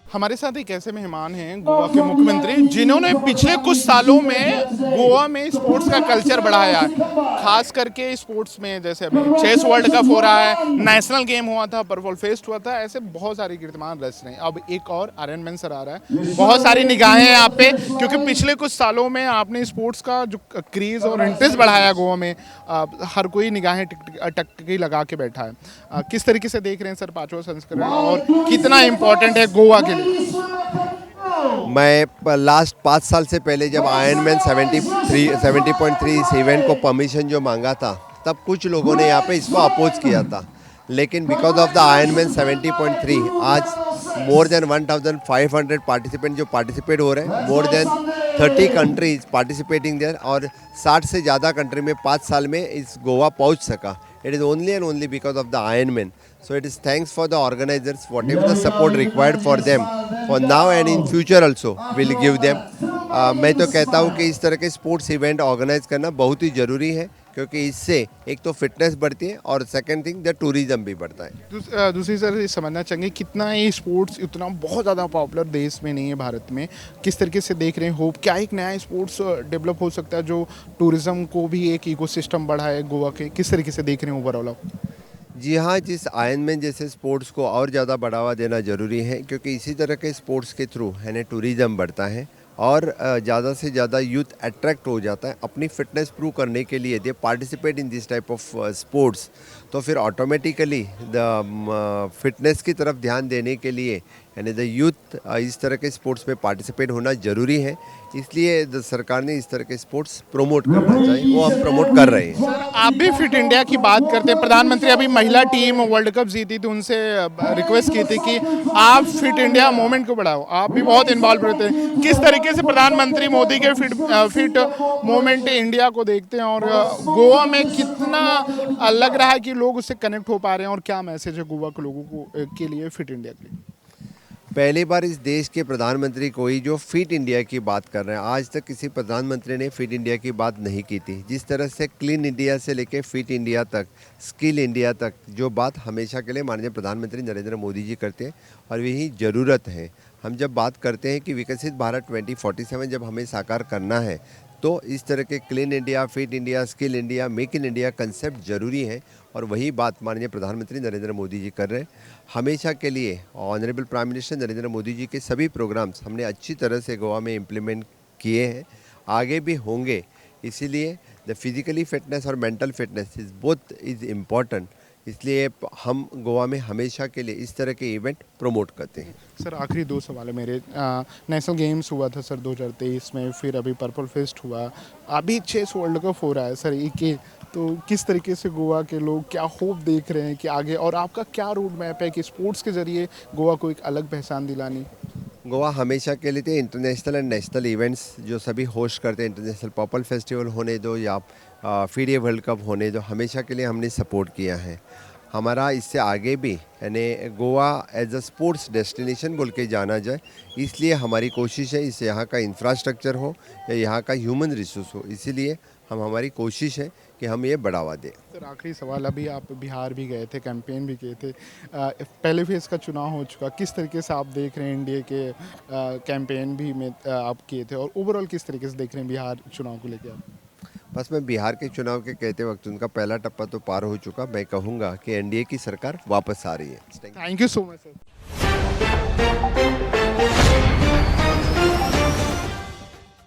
हमारे साथ एक ऐसे मेहमान हैं गोवा के मुख्यमंत्री जिन्होंने पिछले कुछ सालों में गोवा में स्पोर्ट्स का कल्चर बढ़ाया है, खास करके स्पोर्ट्स में। जैसे अभी चेस वर्ल्ड कप हो रहा है, नेशनल गेम हुआ था, पर्पल फेस्ट हुआ था, ऐसे बहुत सारे कीर्तिमान रच रहे हैं। अब एक और आयरन मैन सर आ रहा है, बहुत सारी निगाहें हैं आप पे, क्योंकि पिछले कुछ सालों में आपने स्पोर्ट्स का जो क्रेज और इंटरेस्ट बढ़ाया गोवा में। हर कोई निगाहें टकटकी लगा के बैठा है। किस तरीके से देख रहे हैं सर पांचवा संस्करण, और कितना इम्पोर्टेंट है गोवा के लिए? मैं लास्ट 5 साल से पहले जब आयरन मैन 70.3 इस इवेंट को परमिशन जो मांगा था, तब कुछ लोगों ने यहाँ पे इसको अपोज किया था। लेकिन because of the Ironman 70.3 आज मोर देन 1500 पार्टिसिपेंट जो पार्टिसिपेट हो रहे हैं, more than 30 countries participating there, और 60 से ज़्यादा कंट्री में 5 साल में इस गोवा पहुँच सका। It is only and only because of the Ironman. So it is thanks for the organizers, whatever the support required for them, for now and in future also will give them. मैं तो कहता हूँ कि इस तरह के sports event organise करना बहुत ही ज़रूरी है, क्योंकि इससे एक तो फिटनेस बढ़ती है और सेकंड थिंग द टूरिज्म भी बढ़ता है। दूसरी सर ये समझना चाहेंगे कितना ये स्पोर्ट्स इतना बहुत ज़्यादा पॉपुलर देश में नहीं है, भारत में। किस तरीके से देख रहे हैं, होप क्या एक नया स्पोर्ट्स डेवलप हो सकता है जो टूरिज्म को भी एक इकोसिस्टम बढ़ाए गोवा के? किस तरीके से देख रहे हैं ओवरऑल आप? जी हाँ, जिस आयरनमैन जैसे स्पोर्ट्स को और ज़्यादा बढ़ावा देना ज़रूरी है, क्योंकि इसी तरह के स्पोर्ट्स के थ्रू है ना टूरिज़्म बढ़ता है और ज़्यादा से ज़्यादा यूथ अट्रैक्ट हो जाता है अपनी फिटनेस प्रूव करने के लिए। दे participate in this type of sports, तो फिर ऑटोमेटिकली द फिटनेस की तरफ ध्यान देने के लिए यानी द यूथ इस तरह के स्पोर्ट्स में पार्टिसिपेट होना ज़रूरी है। इसलिए सरकार ने इस तरह के स्पोर्ट्स प्रमोट करना चाहिए, वो हम प्रमोट कर रहे हैं। आप भी फिट इंडिया की बात करते हैं, प्रधानमंत्री अभी महिला टीम वर्ल्ड कप जीती थी, उनसे रिक्वेस्ट की थी कि आप फिट इंडिया मूवमेंट को बढ़ाओ, आप भी बहुत इन्वॉल्व रहते हैं। किस तरीके से प्रधानमंत्री मोदी के फिट मूवमेंट इंडिया को देखते हैं, और गोवा में कितना लग रहा है कि लोग उससे कनेक्ट हो पा रहे हैं, और क्या मैसेज है गोवा के लोगों को के लिए फिट इंडिया के लिए? पहली बार इस देश के प्रधानमंत्री कोई जो फिट इंडिया की बात कर रहे हैं। आज तक किसी प्रधानमंत्री ने फिट इंडिया की बात नहीं की थी। जिस तरह से क्लीन इंडिया से लेकर फिट इंडिया तक, स्किल इंडिया तक, जो बात हमेशा के लिए माननीय प्रधानमंत्री नरेंद्र मोदी जी करते हैं, और यही ज़रूरत है। हम जब बात करते हैं कि विकसित भारत 2047 जब हमें साकार करना है, तो इस तरह के clean India, fit India, skill India, make in India concept ज़रूरी है, और वही बात माननीय प्रधानमंत्री नरेंद्र मोदी जी कर रहे हैं। हमेशा के लिए honourable prime minister Narendra Modi ji के सभी प्रोग्राम्स हमने अच्छी तरह से गोवा में इम्प्लीमेंट किए हैं, आगे भी होंगे। इसीलिए द फिजिकली फिटनेस और mental fitness is both is important. इसलिए हम गोवा में हमेशा के लिए इस तरह के इवेंट प्रमोट करते हैं। सर आखिरी दो सवाल है मेरे। नेशनल गेम्स हुआ था सर 2023 में, फिर अभी पर्पल फेस्ट हुआ, अभी चेस वर्ल्ड कप हो रहा है सर एक ही। तो किस तरीके से गोवा के लोग क्या होप देख रहे हैं कि आगे, और आपका क्या रोड मैप है कि स्पोर्ट्स के जरिए गोवा को एक अलग पहचान दिलानी? गोवा हमेशा के लिए तो इंटरनेशनल एंड नेशनल इवेंट्स जो सभी होस्ट करते हैं, इंटरनेशनल पर्पल फेस्टिवल होने दो या फीडे वर्ल्ड कप होने दो, हमेशा के लिए हमने सपोर्ट किया है। हमारा इससे आगे भी यानी Goa as a sports destination बोल के जाना जाए, इसलिए हमारी कोशिश है इससे यहाँ का इंफ्रास्ट्रक्चर हो या यहाँ का ह्यूमन रिसोर्स हो, इसीलिए हमारी कोशिश है कि हम ये बढ़ावा दें। सर आखिरी सवाल, अभी आप बिहार भी गए थे, कैंपेन भी किए थे, पहले फेज़ का चुनाव हो चुका, किस तरीके से आप देख रहे हैं इंडिया के कैंपेन भी में आप किए थे, और ओवरऑल किस तरीके से देख रहे हैं बिहार चुनाव को लेकर आप? बस मैं बिहार के चुनाव के कहते वक्त उनका पहला टप्पा तो पार हो चुका। मैं कहूँगा कि एनडीए की सरकार वापस आ रही है। Thank you so much sir.